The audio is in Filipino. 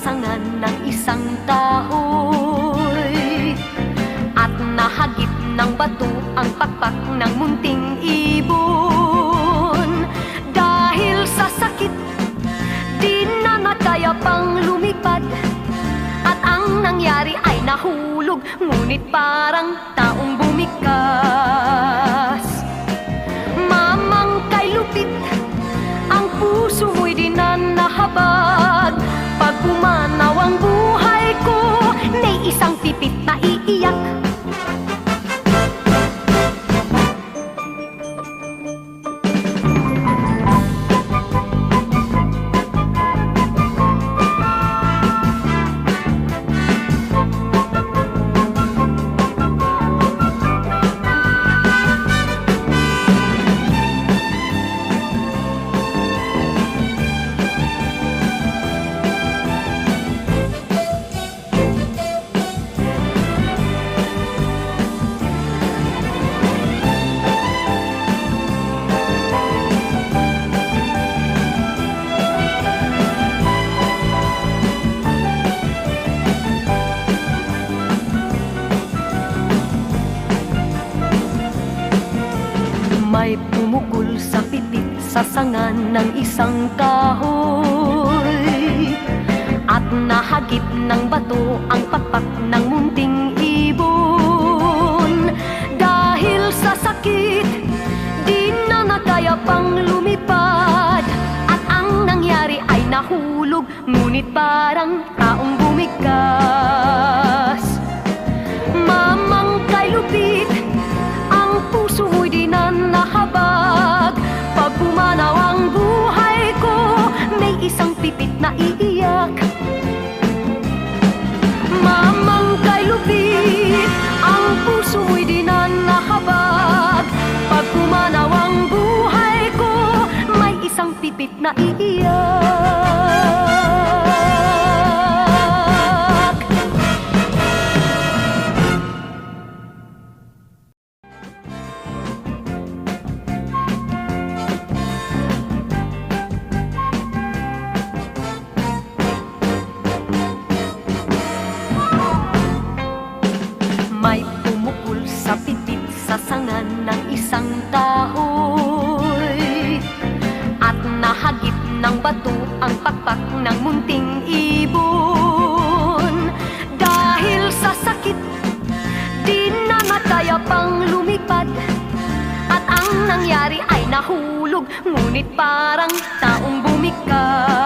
sasangan ng isang kahoy, at nahagip ng bato ang pakpak ng munting ibon. Dahil sa sakit, di na nakaya pang lumipad, at ang nangyari ay nahulog, ngunit parang taong bumikas. Mamang kay lupit, ang puso mo'y di na nahabag. Pag pumanaw ang buhay ko, may isang pipit na iiyak. May pumukol sa pipit sa sangan ng isang kahoy, at nahagip ng bato ang pakpak ng munting ibon. Dahil sa sakit, di na nakaya pang lumipad, at ang nangyari ay nahulog, ngunit parang taong bumikas. Mamang kay lupit, ang puso mo'y di na nahabag. Pag pumanaw ang buhay ko, may isang pipit na iiyak. Mamang kay lupit, ang puso mo'y di na nahabag. Pag pumanaw ang buhay ko, may isang pipit na iiyak. May pumukol sa pipit sa sangan ng isang kahoy, at nahagip ng bato ang pakpak ng munting ibon. Dahil sa sakit, di na nakaya pang lumipad, at ang nangyari ay nahulog, ngunit parang taong bumikas.